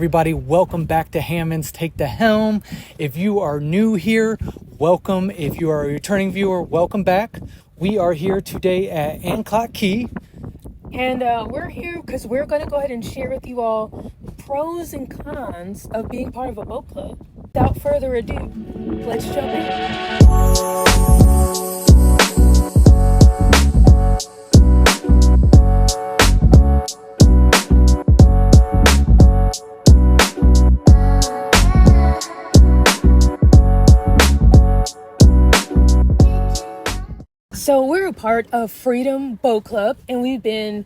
Everybody, welcome back to Hammond's Take the Helm. If you are new here, welcome. If you are a returning viewer, welcome back. We are here today at Anclote Key. And we're here because we're going to go ahead and share with you all the pros and cons of being part of a boat club. Without further ado, let's jump in. So we're a part of Freedom Boat Club, and we've been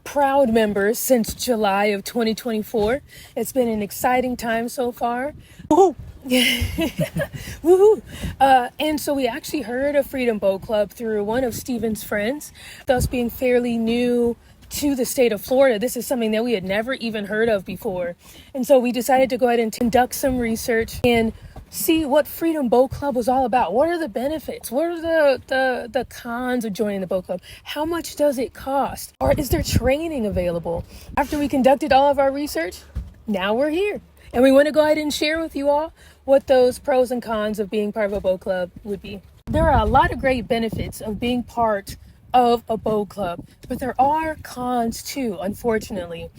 proud members since July of 2024. It's been an exciting time so far. Woohoo! Woohoo! And so we actually heard of Freedom Boat Club through one of Steven's friends. Thus being fairly new to the state of Florida, this is something that we had never even heard of before. And so we decided to go ahead and conduct some research and see what Freedom Boat Club was all about. What are the benefits? What are the cons of joining the boat club? How much does it cost? Or is there training available? After we conducted all of our research, now we're here. And we want to go ahead and share with you all what those pros and cons of being part of a boat club would be. There are a lot of great benefits of being part of a boat club, but there are cons too, unfortunately.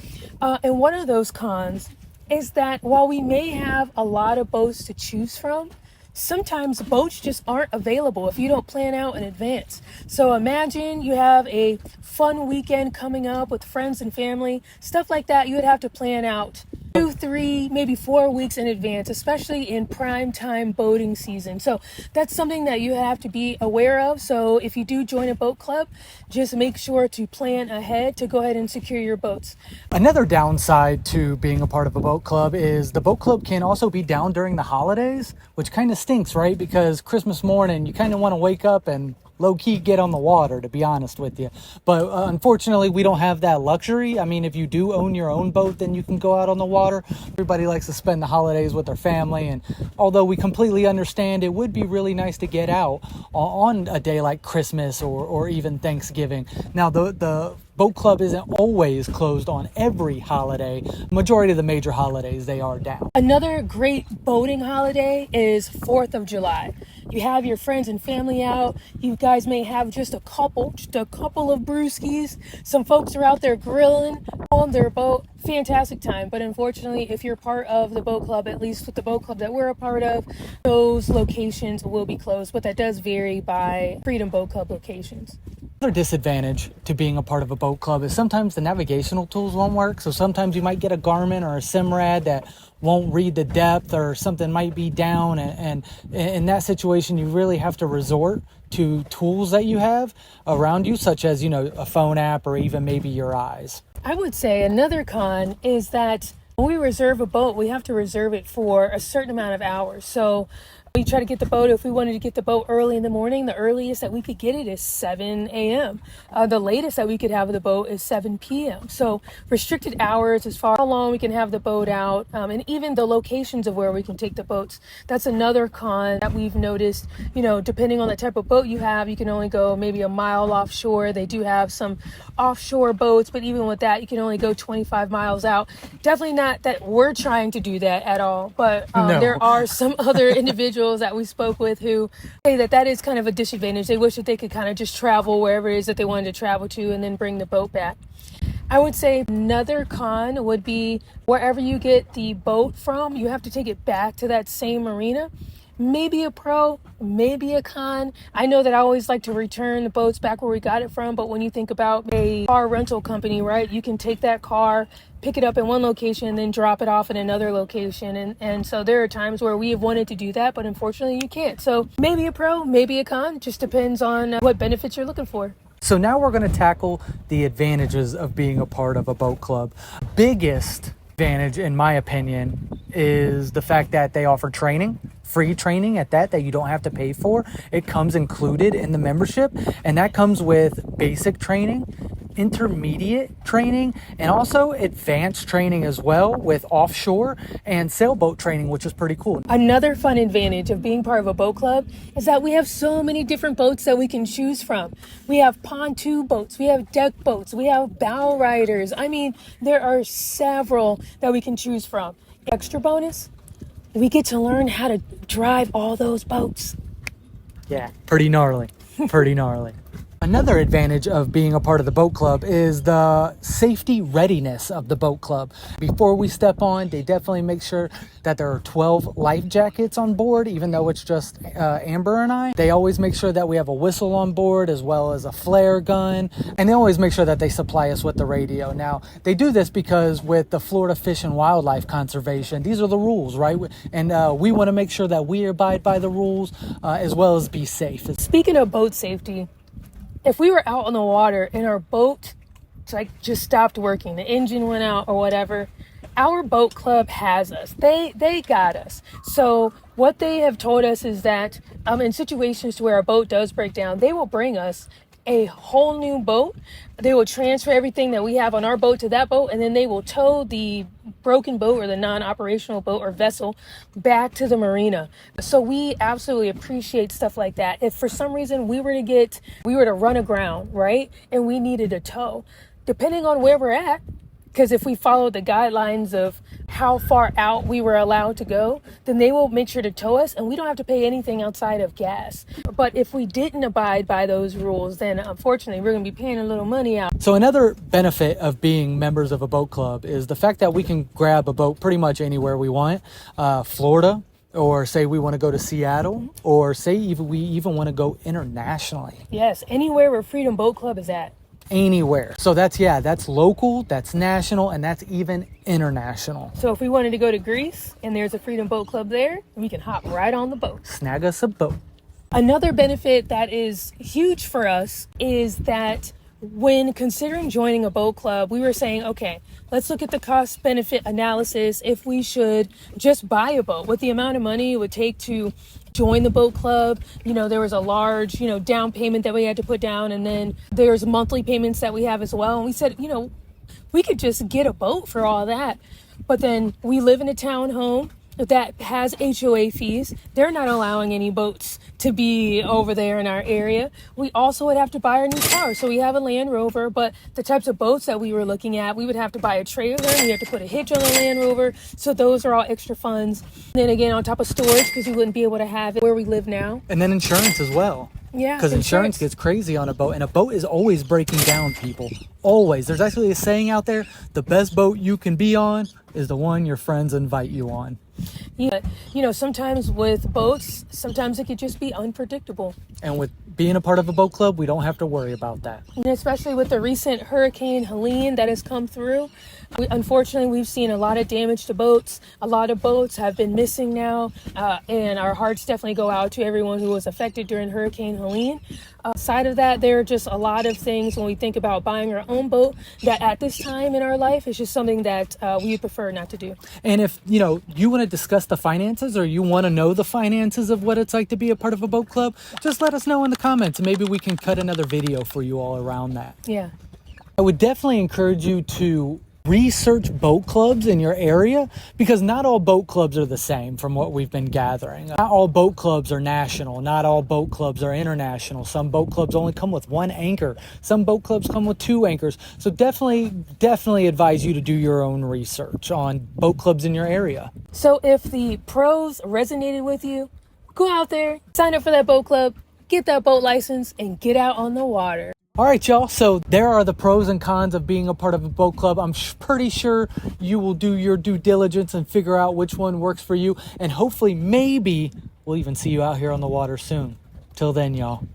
And one of those cons is that while we may have a lot of boats to choose from, sometimes boats just aren't available if you don't plan out in advance. So imagine you have a fun weekend coming up with friends and family, stuff like that. You would have to plan out 2, 3, maybe 4 weeks in advance, especially in prime time boating season. So that's something that you have to be aware of. So if you do join a boat club, just make sure to plan ahead to go ahead and secure your boats. Another downside to being a part of a boat club is the boat club can also be down during the holidays, which kind of stinks, right? Because Christmas morning, you kind of want to wake up and low-key get on the water, to be honest with you. But unfortunately, we don't have that luxury. I mean, if you do own your own boat, then you can go out on the water. Everybody likes to spend the holidays with their family. And although we completely understand, it would be really nice to get out on a day like Christmas or even Thanksgiving. Now, the boat club isn't always closed on every holiday. Majority of the major holidays, they are down. Another great boating holiday is 4th of July. You have your friends and family out. You guys may have just a couple of brewskis. Some folks are out there grilling on their boat. Fantastic time. But unfortunately, if you're part of the boat club, at least with the boat club that we're a part of, those locations will be closed. But that does vary by Freedom Boat Club locations. Another disadvantage to being a part of a boat club is sometimes the navigational tools won't work. So sometimes you might get a Garmin or a Simrad that won't read the depth, or something might be down, and in that situation you really have to resort to tools that you have around you, such as, you know, a phone app or even maybe your eyes. I would say another con is that when we reserve a boat, we have to reserve it for a certain amount of hours. So we try to get the boat. If we wanted to get the boat early in the morning, the earliest that we could get it is 7 a.m. The latest that we could have the boat is 7 p.m. So restricted hours as far as how long we can have the boat out, and even the locations of where we can take the boats. That's another con that we've noticed. You know, depending on the type of boat you have, you can only go maybe a mile offshore. They do have some offshore boats, but even with that, you can only go 25 miles out. Definitely not that we're trying to do that at all, but No. There are some other individuals that we spoke with who say that is kind of a disadvantage. They wish that they could kind of just travel wherever it is that they wanted to travel to and then bring the boat back. I would say another con would be wherever you get the boat from, you have to take it back to that same marina. Maybe a pro, maybe a con. I know that I always like to return the boats back where we got it from, but when you think about a car rental company, right, you can take that car, pick it up in one location, and then drop it off in another location. And so there are times where we have wanted to do that, but unfortunately you can't. So maybe a pro, maybe a con. It just depends on what benefits you're looking for. So now we're going to tackle the advantages of being a part of a boat club. Biggest advantage, in my opinion, is the fact that they offer training, free training at that you don't have to pay for. It comes included in the membership, and that comes with basic training, intermediate training and also advanced training as well, with offshore and sailboat training, which is pretty cool. Another fun advantage of being part of a boat club is that we have so many different boats that we can choose from. We have pontoon boats, we have deck boats, we have bow riders. I mean, there are several that we can choose from. Extra bonus, we get to learn how to drive all those boats. Yeah, pretty gnarly. Pretty gnarly. Another advantage of being a part of the boat club is the safety readiness of the boat club. Before we step on, they definitely make sure that there are 12 life jackets on board, even though it's just Amber and I. They always make sure that we have a whistle on board as well as a flare gun. And they always make sure that they supply us with the radio. Now, they do this because with the Florida Fish and Wildlife Conservation, these are the rules, right? And we want to make sure that we abide by the rules as well as be safe. Speaking of boat safety, if we were out on the water and our boat just stopped working, the engine went out or whatever, our boat club has us. They got us. So what they have told us is that in situations where a boat does break down, they will bring us a whole new boat. They will transfer everything that we have on our boat to that boat, and then they will tow the broken boat or the non-operational boat or vessel back to the marina. So we absolutely appreciate stuff like that. If for some reason we were to run aground, right, and we needed a tow, depending on where we're at, because if we followed the guidelines of how far out we were allowed to go, then they will make sure to tow us and we don't have to pay anything outside of gas. But if we didn't abide by those rules, then unfortunately we're going to be paying a little money out. So another benefit of being members of a boat club is the fact that we can grab a boat pretty much anywhere we want. Florida, or say we want to go to Seattle, or say we even want to go internationally. Yes, anywhere where Freedom Boat Club is at. Anywhere. So that's local, that's national, and that's even international. So if we wanted to go to Greece and there's a Freedom Boat Club there, we can hop right on the boat. Snag us a boat. Another benefit that is huge for us is that when considering joining a boat club, we were saying, okay, let's look at the cost benefit analysis if we should just buy a boat, what the amount of money it would take to join the boat club. There was a large, down payment that we had to put down, and then there's monthly payments that we have as well. And we said, we could just get a boat for all that. But then we live in a townhome that has HOA fees. They're not allowing any boats to be over there in our area. We also would have to buy our new car. So we have a Land Rover, but the types of boats that we were looking at, we would have to buy a trailer. We have to put a hitch on the Land Rover. So those are all extra funds. And then again, on top of storage, because we wouldn't be able to have it where we live now. And then insurance as well. Yeah, because insurance gets crazy on a boat, and a boat is always breaking down, people. Always. There's actually a saying out there, the best boat you can be on is the one your friends invite you on. Yeah, sometimes with boats, sometimes it could just be unpredictable. And with being a part of a boat club, we don't have to worry about that. And especially with the recent Hurricane Helene that has come through, unfortunately, we've seen a lot of damage to boats. A lot of boats have been missing now, and our hearts definitely go out to everyone who was affected during Hurricane Helene. Aside of that, there are just a lot of things when we think about buying our own boat that at this time in our life is just something that we prefer not to do. And if, you want to discuss the finances, or you want to know the finances of what it's like to be a part of a boat club, just let us know in the comments, and maybe we can cut another video for you all around that. Yeah. I would definitely encourage you to research boat clubs in your area, because not all boat clubs are the same from what we've been gathering. Not all boat clubs are national. Not all boat clubs are international. Some boat clubs only come with one anchor. Some boat clubs come with 2 anchors. So definitely advise you to do your own research on boat clubs in your area. So if the pros resonated with you, go out there, sign up for that boat club, get that boat license, and get out on the water. All right, y'all. So there are the pros and cons of being a part of a boat club. I'm pretty sure you will do your due diligence and figure out which one works for you. And hopefully, maybe we'll even see you out here on the water soon. Till then, y'all.